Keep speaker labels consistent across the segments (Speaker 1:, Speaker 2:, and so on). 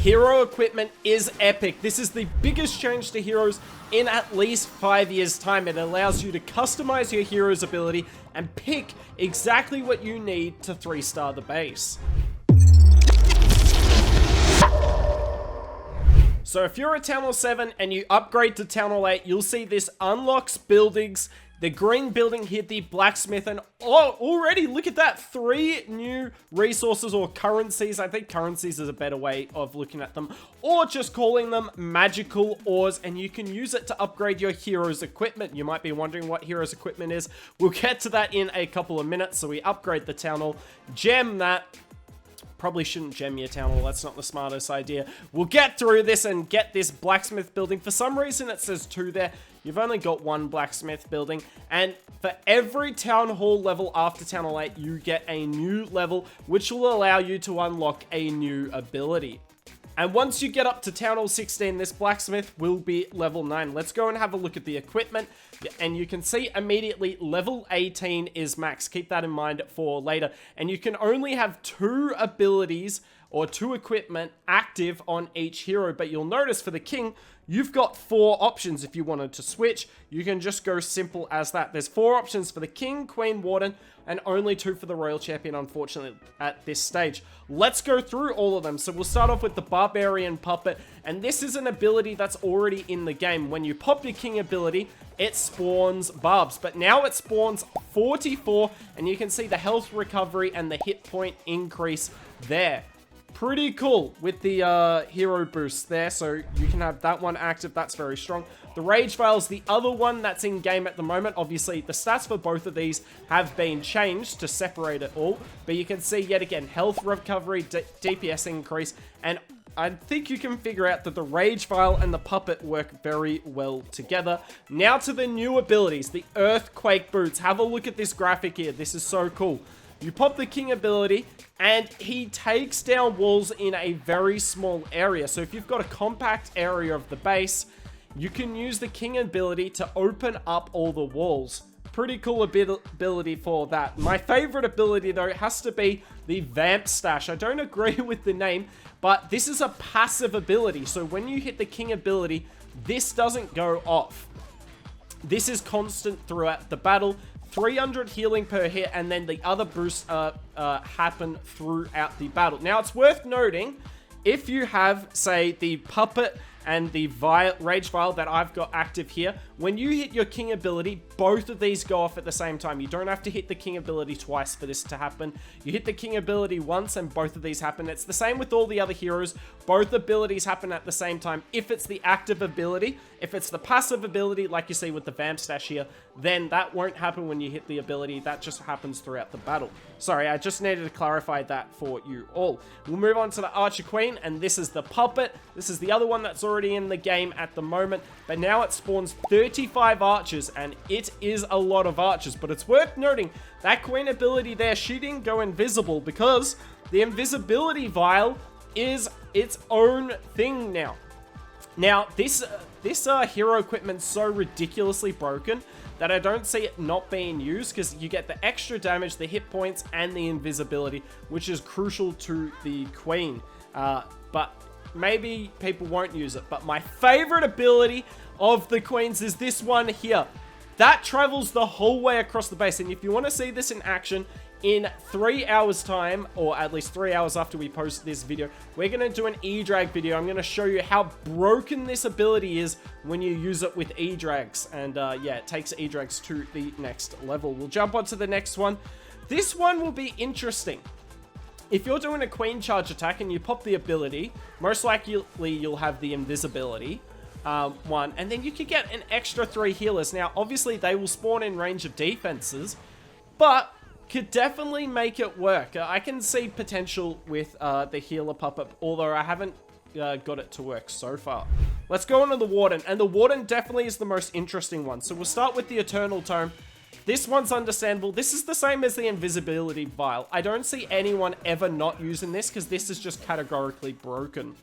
Speaker 1: Hero equipment is epic. This is the biggest change to heroes in at least 5 years' time. It allows you to customize your hero's ability and pick exactly what you need to 3-star the base. So if you're at Town Hall 7 and you upgrade to Town Hall 8, you'll see this unlocks buildings. The green building here, the blacksmith, and oh, already look at that, 3 new resources or currencies. I think currencies is a better way of looking at them, or just calling them magical ores, and you can use it to upgrade your hero's equipment. You might be wondering what hero's equipment is. We'll get to that in a couple of minutes. So we upgrade the town hall, gem that. Probably shouldn't gem your town hall, that's not the smartest idea. We'll get through this and get this blacksmith building. For some reason it says 2 there. You've only got 1 blacksmith building, and for every town hall level after Town Hall 8, you get a new level, which will allow you to unlock a new ability. And once you get up to Town Hall 16, this blacksmith will be level 9. Let's go and have a look at the equipment. And you can see immediately level 18 is max. Keep that in mind for later. And you can only have 2 abilities or 2 equipment active on each hero. But you'll notice for the king, you've got 4 options. If you wanted to switch, you can just go simple as that. There's 4 options for the king, queen, warden, and only 2 for the royal champion, unfortunately, at this stage. Let's go through all of them. So we'll start off with the Barbarian puppet, and this is an ability that's already in the game. When you pop your king ability, it spawns barbs, but now it spawns 44, and you can see the health recovery and the hit point increase there. Pretty cool with the hero boost there, so you can have that one active. That's very strong. The Rage Vial is the other one that's in game at the moment. Obviously, the stats for both of these have been changed to separate it all, but you can see yet again health recovery, DPS increase, and I think you can figure out that the Rage Vial and the Puppet work very well together. Now to the new abilities, the Earthquake Boots. Have a look at this graphic here. This is so cool. You pop the king ability, and he takes down walls in a very small area. So if you've got a compact area of the base, you can use the king ability to open up all the walls. Pretty cool ability for that. My favorite ability, though, has to be the Vamp Stash. I don't agree with the name, but this is a passive ability. So when you hit the king ability, this doesn't go off. This is constant throughout the battle. 300 healing per hit, and then the other boosts happen throughout the battle. Now, it's worth noting, if you have, say, the Puppet and the Rage Vial that I've got active here, when you hit your king ability, both of these go off at the same time. You don't have to hit the king ability twice for this to happen. You hit the king ability once and both of these happen. It's the same with all the other heroes. Both abilities happen at the same time if it's the active ability. If it's the passive ability, like you see with the Vamp Stash here, then that won't happen when you hit the ability. That just happens throughout the battle. Sorry, I just needed to clarify that for you all. We'll move on to the Archer Queen, and this is the Puppet. This is the other one that's already in the game at the moment, but now it spawns 35 archers, and it is a lot of archers. But it's worth noting that Queen ability there, she didn't go invisible because the invisibility vial is its own thing now. Now, this hero equipment's so ridiculously broken that I don't see it not being used, because you get the extra damage, the hit points, and the invisibility, which is crucial to the Queen. But maybe people won't use it. But my favorite ability of the Queens is this one here. That travels the whole way across the base, and if you want to see this in action, in 3 hours time, or at least 3 hours after we post this video, we're going to do an E-Drag video. I'm going to show you how broken this ability is when you use it with E-Drags. And yeah, it takes E-Drags to the next level. We'll jump on to the next one. This one will be interesting. If you're doing a Queen charge attack and you pop the ability, most likely you'll have the invisibility one, and then you could get an extra 3 healers. Now, obviously, they will spawn in range of defenses, but could definitely make it work. I can see potential with the healer puppet, although I haven't got it to work so far. Let's go on to the Warden, and the Warden definitely is the most interesting one. So we'll start with the Eternal Tome. This one's understandable. This is the same as the Invisibility Vial. I don't see anyone ever not using this, because this is just categorically broken.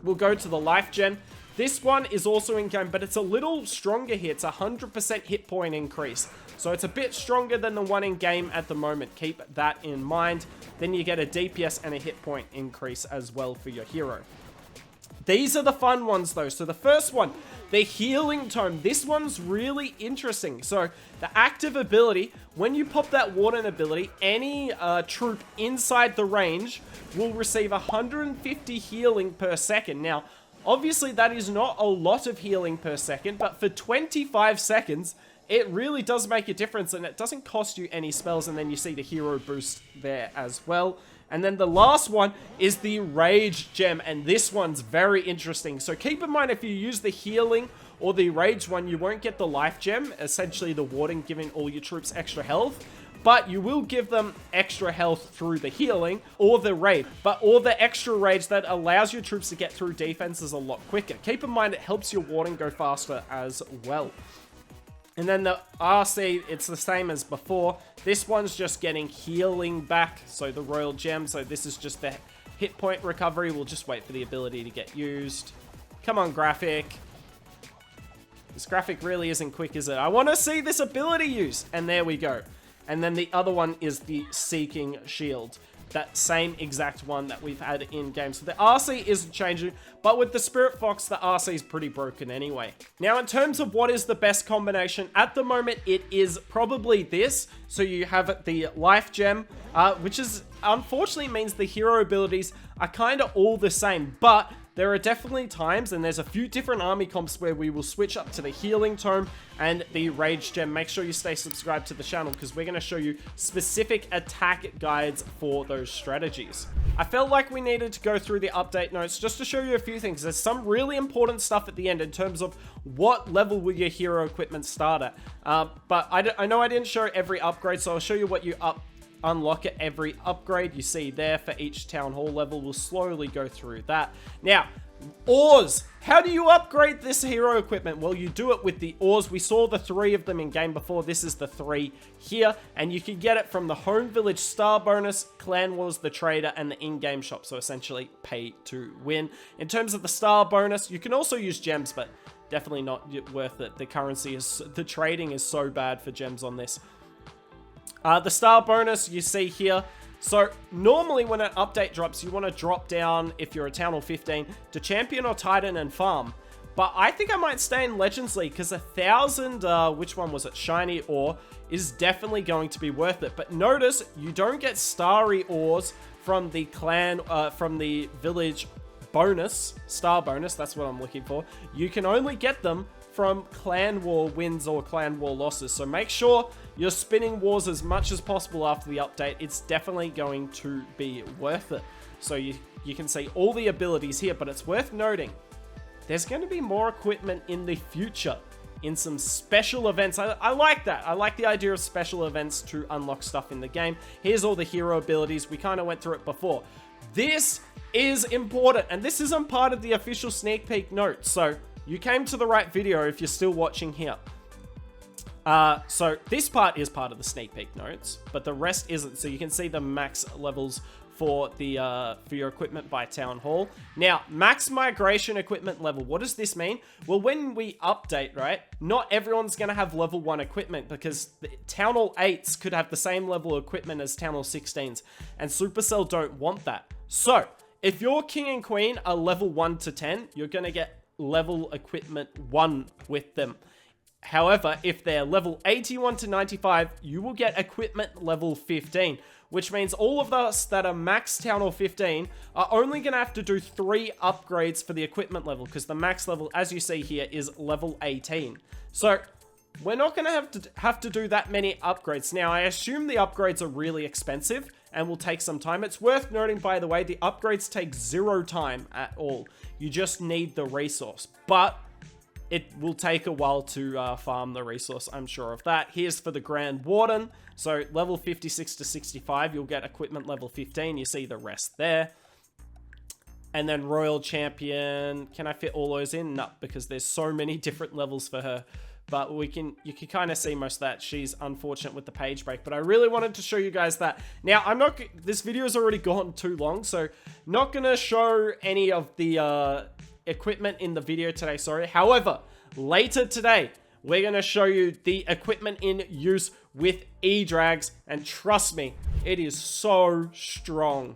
Speaker 1: We'll go to the Life Gem. This one is also in game, but it's a little stronger here. It's 100% hit point increase. So it's a bit stronger than the one in game at the moment. Keep that in mind. Then you get a DPS and a hit point increase as well for your hero. These are the fun ones though. So the first one, the healing tome. This one's really interesting. So the active ability, when you pop that Warden ability, any troop inside the range will receive 150 healing per second. Now, obviously that is not a lot of healing per second, but for 25 seconds, it really does make a difference, and it doesn't cost you any spells. And then you see the hero boost there as well. And then the last one is the Rage Gem, and this one's very interesting. So keep in mind, if you use the healing or the Rage one, you won't get the Life Gem, essentially the Warden giving all your troops extra health. But you will give them extra health through the healing or the Rage. But all the extra Rage that allows your troops to get through defenses a lot quicker. Keep in mind, it helps your Warden go faster as well. And then the RC, it's the same as before. This one's just getting healing back, so the Royal Gem. So this is just the hit point recovery. We'll just wait for the ability to get used. Come on, graphic. This graphic really isn't quick, is it? I want to see this ability used. And there we go. And then the other one is the Seeking Shield. That same exact one that we've had in game. So the RC isn't changing, but with the Spirit Fox, the RC is pretty broken anyway. Now, in terms of what is the best combination, at the moment, it is probably this. So you have the Life Gem, which is unfortunately means the hero abilities are kind of all the same, but there are definitely times, and there's a few different army comps where we will switch up to the Healing Tome and the Rage Gem. Make sure you stay subscribed to the channel because we're going to show you specific attack guides for those strategies. I felt like we needed to go through the update notes just to show you a few things. There's some really important stuff at the end in terms of what level will your hero equipment start at. But I know I didn't show every upgrade, so I'll show you what you unlock at every upgrade. You see there for each town hall level. We'll slowly go through that. Now, ores. How do you upgrade this hero equipment? Well, you do it with the ores. We saw the 3 of them in game before. This is the 3 here, and you can get it from the home village star bonus, clan wars, the trader, and the in-game shop. So essentially pay to win. In terms of the star bonus, you can also use gems, but definitely not worth it. The currency is, the trading is so bad for gems on this. The star bonus you see here. So normally when an update drops, you want to drop down, if you're a Town Hall 15, to Champion or Titan and farm. But I think I might stay in Legends League because 1,000, which one was it? Shiny ore is definitely going to be worth it. But notice you don't get starry ores from the clan, from the village bonus, star bonus. That's what I'm looking for. You can only get them from clan war wins or clan war losses. So make sure you're spinning wars as much as possible after the update. It's definitely going to be worth it. So you can see all the abilities here, but it's worth noting there's going to be more equipment in the future in some special events. I like that. I like the idea of special events to unlock stuff in the game. Here's all the hero abilities. We kind of went through it before. This is important, and this isn't part of the official sneak peek notes. So you came to the right video if you're still watching here. So this part is part of the sneak peek notes, but the rest isn't. So you can see the max levels for the for your equipment by Town Hall. Now, max migration equipment level. What does this mean? Well, when we update, right, not everyone's going to have level 1 equipment because the Town Hall 8s could have the same level of equipment as Town Hall 16s, and Supercell don't want that. So if your King and Queen are level 1 to 10, you're going to get level equipment 1 with them. However, if they're level 81 to 95, you will get equipment level 15, which means all of us that are max Town Hall 15 are only going to have to do 3 upgrades for the equipment level, because the max level, as you see here, is level 18. So we're not going to have to do that many upgrades. Now, I assume the upgrades are really expensive and will take some time. It's worth noting, by the way, the upgrades take 0 time at all. You just need the resource, but it will take a while to farm the resource, I'm sure of that. Here's for the Grand Warden. So level 56 to 65, you'll get equipment level 15. You see the rest there. And then Royal Champion. Can I fit all those in? No, because there's so many different levels for her. But you can kind of see most of that. She's unfortunate with the page break, but I really wanted to show you guys that. Now, this video has already gone too long, so not going to show any of the equipment in the video today, sorry. However, later today, we're going to show you the equipment in use with E-Drags, and trust me, it is so strong.